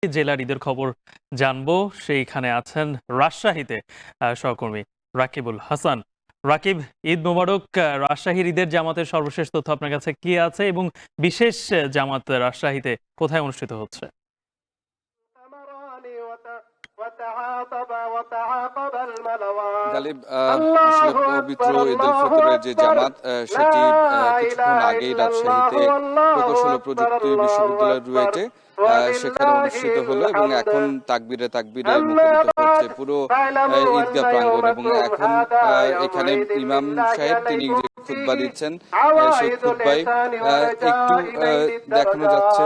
জেলার ঈদের খবর জানবো। সেইখানে আছেন রাজশাহীতে সহকর্মী রাকিবুল হাসান। রাকিব, ঈদ মোবারক। রাজশাহীর ঈদের জামাতের সর্বশেষ তথ্য আপনার কাছে কি আছে এবং বিশেষ জামাত রাজশাহীতে কোথায় অনুষ্ঠিত হচ্ছে? গালিব, আসলে পবিত্র ঈদ উল ফিতরের যে জামাত সেটি কিছুক্ষণ আগেই রাজশাহীতে প্রকৌশল ও প্রযুক্তি বিশ্ববিদ্যালয়ের রুয়েটে সেখানে অনুষ্ঠিত হলো এবং এখন তাকবীরে তাকবীরে মুখরিত হচ্ছে পুরো ঈদগাহ প্রাঙ্গণ। এবং এখন এখানে ইমাম সাহেব তিনি যে খুতবা দিচ্ছেন সেই খুতবায় একটু দেখানো যাচ্ছে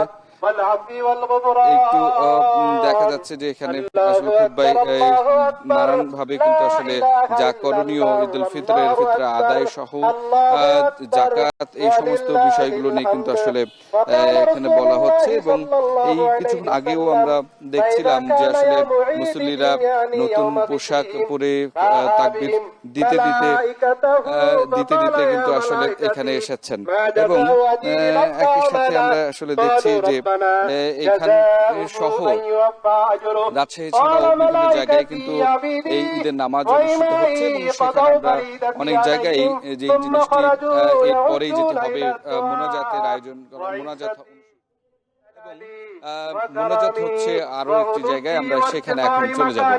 দেখা যাচ্ছে যে এখানে আসলে খুতবায় নানান ভাবে কিন্তু আসলে যা করণীয় ঈদ উল ফিতরের ক্ষেত্রে আদায় সহ জাকাত এই সমস্ত বিষয়গুলো নিয়ে কিন্তু আসলে এখানে বলা হচ্ছে। এবং এই কিছুক্ষণ আগেও আমরা দেখছিলাম যে আসলে মুসল্লিরা নতুন পোশাক পরে তাকবীর দিতে দিতে কিন্তু আসলে এখানে এসেছেন। এবং একই সাথে আমরা আসলে দেখছি যে এখানে সহ রাজশাহী ছাড়াও বিভিন্ন জায়গায় কিন্তু এই ঈদের নামাজ অনুষ্ঠিত হচ্ছে এবং সেখানে আমরা অনেক জায়গায় যে জিনিসটি এরপরেই যেটি হবে মোনাজাতের আয়োজন করা, মোনাজাত হচ্ছে আরো একটি জায়গায়, আমরা সেখানে এখন চলে যাব।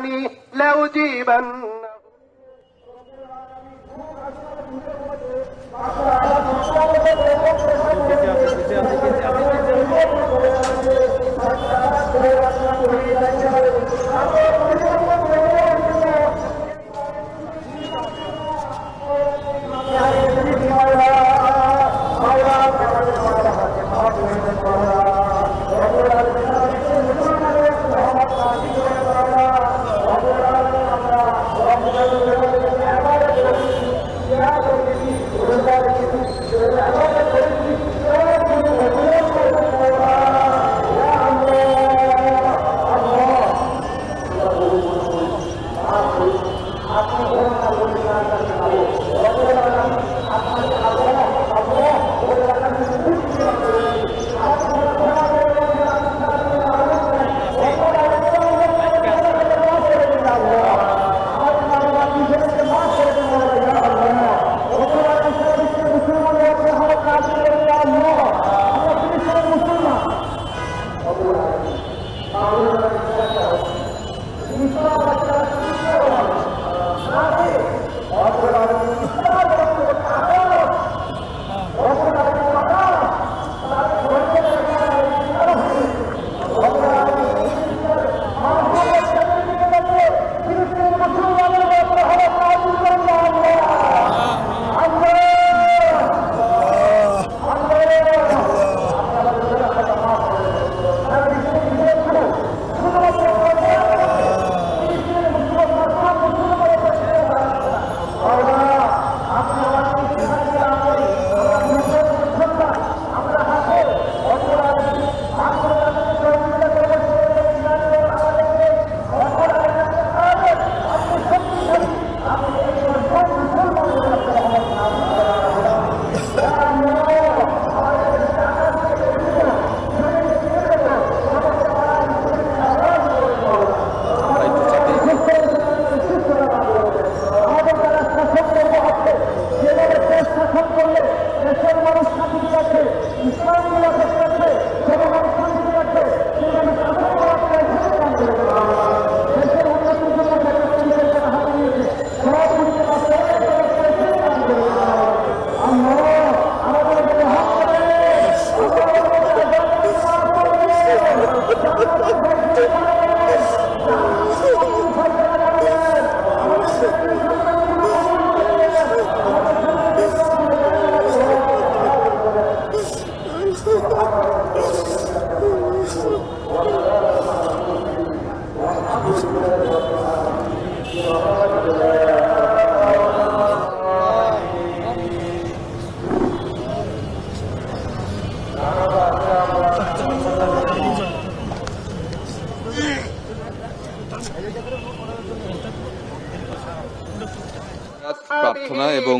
প্রার্থনা এবং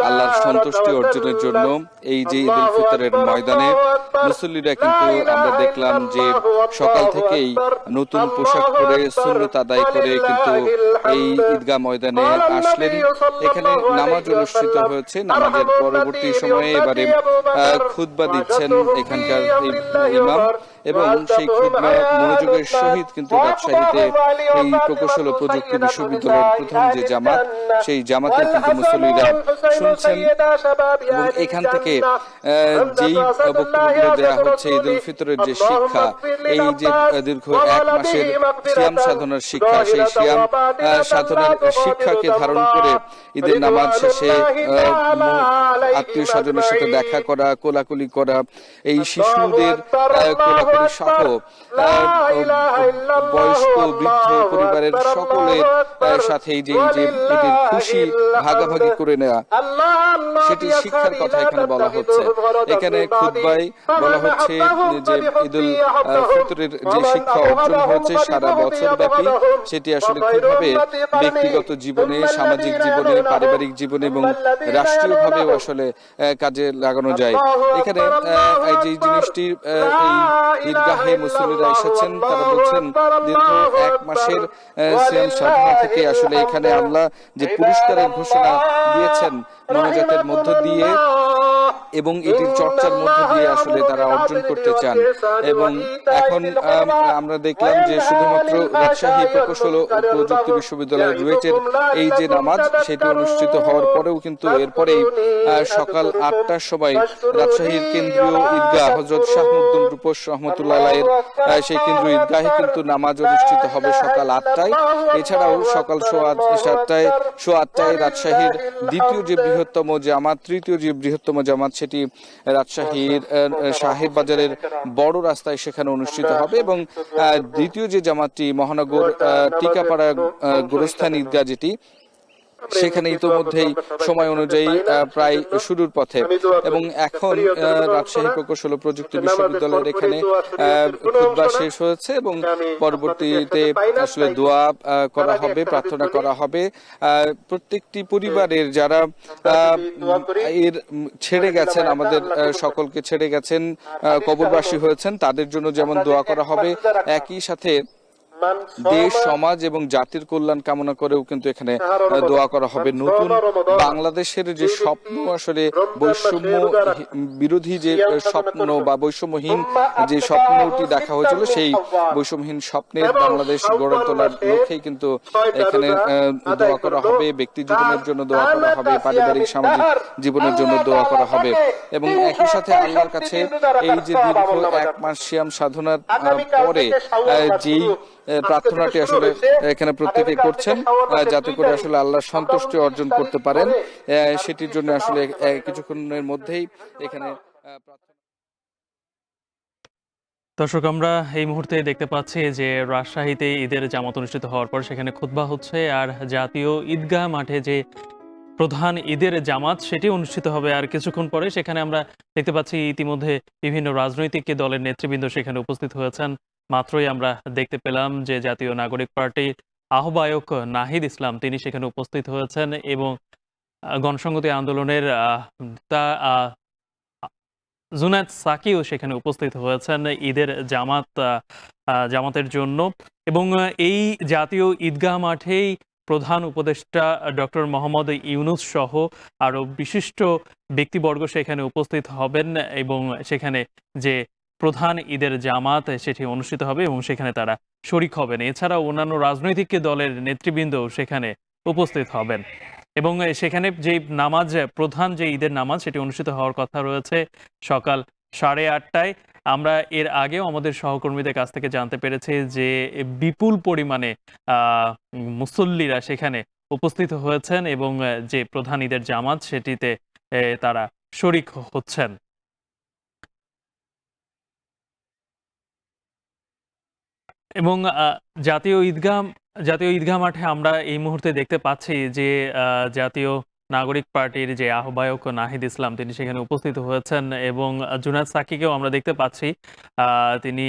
আল্লাহর সন্তুষ্টি অর্জনের জন্য এই যে ঈদ উল ফিতরের ময়দানে মুসল্লিরা কিন্তু আমরা দেখলাম যে সকাল থেকেই নতুন পোশাক পরে সুন্নত আদায় করে কিন্তু এই ঈদগাহ ময়দানে আসলেন। এখানে নামাজ অনুষ্ঠিত হয়েছে। নামাজের পরবর্তী সময়ে এবারে খুতবা দিচ্ছেন এখানকার ইমাম, এবং সেই খুতবা মনোযোগের সহিত কিন্তু রাজশাহীতে এই প্রকৌশল ও প্রযুক্তি বিশ্ববিদ্যালয়ের প্রথম যে জামাত, সেই জামাতের কিন্তু মুসল্লিরা শুনছেন। এবং এখান থেকে যেই বক্তব্যগুলো দেওয়া হচ্ছে ঈদ উল ফিতরের যে শিক্ষা, এই যে দীর্ঘ 1 মাসের সিয়াম সাধনার শিক্ষা, সেই সিয়াম সাধনার শিক্ষাকে ধারণ করে ঈদের নামাজ শেষে আত্মীয় স্বজনের সাথে দেখা করা, কোলাকুলি করা, এই শিশুদের কোলাকুলি সহ বয়স্ক বৃদ্ধ পরিবারের সকলের সাথে এই যে ঈদের খুশি ভাগাভাগি করে নেওয়া, সেটি শিক্ষার কথা এখানে বলা হচ্ছে। এখানে খুতবায় বলা হচ্ছে যে ঈদ উল ফিতরের যে শিক্ষা অর্জন হয়েছে সারা বছর ব্যাপী, সেটি আসলে কিভাবে ব্যক্তিগত জীবনে, সামাজিক জীবনে, পারিবারিক জীবনে এবং রাষ্ট্রীয়ভাবেও আসলে কাজে লাগানো যায়। এখানে যে জিনিসটি এই ঈদগাহে মুসল্লিরা এসেছেন, তারা বলছেন দীর্ঘ 1 মাসের সিয়াম সাধনা থেকে আসলে এখানে আল্লাহ যে পুরস্কারের ঘোষণা দিয়েছেন মোনাজাতের মধ্য দিয়ে এবং এটির চর্চার মধ্য দিয়ে আসলে তারা অর্জন করতে চান। এবং এখন আমরা দেখলাম যে শুধুমাত্র রাজশাহী প্রকৌশল ও প্রযুক্তি বিশ্ববিদ্যালয়ের রুয়েটের এই যে নামাজ, সেটি অনুষ্ঠিত হওয়ার পরেও কিন্তু এরপরেই সকাল 8টার সময় রাজশাহীর কেন্দ্রীয় ঈদগাহ হযরত শাহ মখদুম রূপস রহমতুল্লাহ আলাইহির সেই কেন্দ্রীয় ঈদগাহে কিন্তু নামাজ অনুষ্ঠিত হবে সকাল 8টায়। এছাড়াও সকাল 7:30টায় রাজশাহীর দ্বিতীয় যে বৃহত্তম জামাত, তৃতীয় যে বৃহত্তম জামাত, সেটি রাজশাহীর শাহের বাজারের বড় রাস্তায় সেখানে অনুষ্ঠিত হবে। এবং দ্বিতীয় যে জামাতটি মহানগর টিকাপাড়া গোরস্থান ঈদগাহ, যেটি সেখানে ইতোমধ্যেই সময় অনুযায়ী প্রায় শুরুর পথে। এবং এখন রাজশাহী প্রকৌশল ও প্রযুক্তি বিশ্ববিদ্যালয়ের এখানে খুতবা শেষ হয়েছে এবং পরবর্তীতে আসলে দোয়া করা হবে, প্রার্থনা করা হবে। প্রত্যেকটি পরিবারের যারা এর ছেড়ে গেছেন, আমাদের সকলকে ছেড়ে গেছেন, কবরবাসী হয়েছেন, তাদের জন্য যেমন দোয়া করা হবে, একই সাথে দেশ, সমাজ এবং জাতির কল্যাণ কামনা করেও কিন্তু এখানে দোয়া করা হবে। নতুন বাংলাদেশের যে স্বপ্ন, আসলে বৈষম্য বিরোধী যে স্বপ্ন বা বৈষম্যহীন যে স্বপ্নটি দেখা হয়েছিল, সেই বৈষম্যহীন স্বপ্নের বাংলাদেশ গড়ে তোলার লক্ষ্যেই কিন্তু এখানে দোয়া করা হবে। ব্যক্তি জীবনের জন্য দোয়া করা হবে, পারিবারিক সামাজিক জীবনের জন্য দোয়া করা হবে। এবং একই সাথে আল্লাহর কাছে এই যে দীর্ঘ 1 মাস সিয়াম সাধনার পরে যেই প্রার্থনাটি আসলে এখানে প্রত্যেকে করছেন, যাতে করে আসলে আল্লাহর সন্তুষ্টি অর্জন করতে পারেন, সেটির জন্য আসলে কিছুক্ষণের মধ্যেই এখানে দর্শক, আমরা এই মুহূর্তে দেখতে পাচ্ছি যে রাজশাহীতে ঈদের জামাত অনুষ্ঠিত হওয়ার পর সেখানে খুতবা হচ্ছে, আর জাতীয় ঈদগাহ মাঠে যে প্রধান ঈদের জামাত সেটি অনুষ্ঠিত হবে আর কিছুক্ষণ পরে। সেখানে আমরা দেখতে পাচ্ছি ইতিমধ্যে বিভিন্ন রাজনৈতিক দলের নেতৃবৃন্দ সেখানে উপস্থিত হয়েছেন। মাত্রই আমরা দেখতে পেলাম যে জাতীয় নাগরিক পার্টির আহ্বায়ক নাহিদ ইসলাম তিনি সেখানে উপস্থিত হয়েছেন এবং গণসংহতি আন্দোলনের জুনায়েদ সাকিও সেখানে উপস্থিত হয়েছেন ঈদের জামাতের জন্য। এবং এই জাতীয় ঈদগাহ মাঠেই প্রধান উপদেষ্টা ডক্টর মোহাম্মদ ইউনূস সহ আরো বিশিষ্ট ব্যক্তিবর্গ সেখানে উপস্থিত হবেন এবং সেখানে যে প্রধান ঈদের জামাত সেটি অনুষ্ঠিত হবে এবং সেখানে তারা শরিক হবেন। এছাড়াও অন্যান্য রাজনৈতিক দলের নেতৃবৃন্দ সেখানে উপস্থিত হবেন এবং সেখানে যে নামাজ, প্রধান যে ঈদের নামাজ সেটি অনুষ্ঠিত হওয়ার কথা রয়েছে সকাল 8:30টায়। আমরা এর আগেও আমাদের সহকর্মীদের কাছ থেকে জানতে পেরেছি যে বিপুল পরিমাণে মুসল্লিরা সেখানে উপস্থিত হয়েছেন এবং যে প্রধান ঈদের জামাত সেটিতে তারা শরিক হচ্ছেন। এবং জাতীয় ঈদগাহ মাঠে আমরা এই মুহূর্তে দেখতে পাচ্ছি যে জাতীয় নাগরিক পার্টির যে আহ্বায়ক নাহিদ ইসলাম তিনি সেখানে উপস্থিত হয়েছেন এবং জুনায়েদ সাকিকেও আমরা দেখতে পাচ্ছি তিনি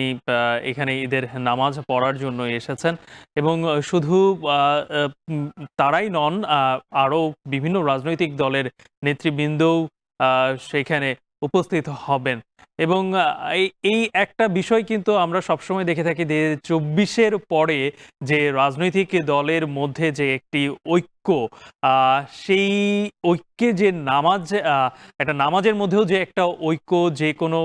এখানে ঈদের নামাজ পড়ার জন্য এসেছেন এবং শুধু তারাই নন, আরো বিভিন্ন রাজনৈতিক দলের নেতৃবৃন্দও সেখানে উপস্থিত হবেন এবং এই একটা বিষয় কিন্তু আমরা সবসময় দেখে থাকি যে ২৪-এর পরে যে রাজনৈতিক দলের মধ্যে যে একটি ঐক্য, সেই ঐক্যে যে নামাজ, একটা নামাজের মধ্যেও যে একটা ঐক্য, যে কোনো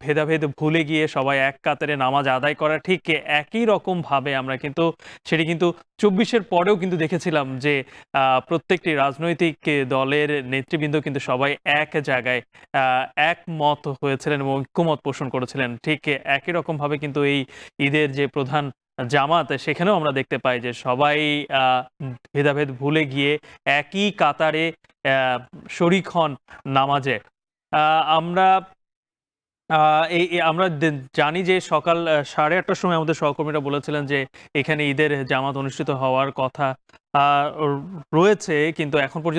ভেদাভেদ ভুলে গিয়ে সবাই এক কাতারে নামাজ আদায় করা, ঠিক একই রকমভাবে আমরা কিন্তু সেটি কিন্তু ২৪-এর পরেও কিন্তু দেখেছিলাম যে প্রত্যেকটি রাজনৈতিক দলের নেতৃবৃন্দ কিন্তু সবাই এক জায়গায় একমত হয়েছিলেন এবং ঐক্যমত পোষণ করেছিলেন। ঠিক একই রকমভাবে কিন্তু এই ঈদের যে প্রধান জামাত সেখানেও আমরা দেখতে পাই যে সবাই ভেদাভেদ ভুলে গিয়ে একই কাতারে শরিক হন নামাজে। আমরা আমরা জানি যে সকাল 8:30টার সময় আমাদের সহকর্মীরা বলেছিলেন যে এখানে ঈদের জামাত অনুষ্ঠিত হওয়ার কথা রয়েছে, কিন্তু এখন পর্যন্ত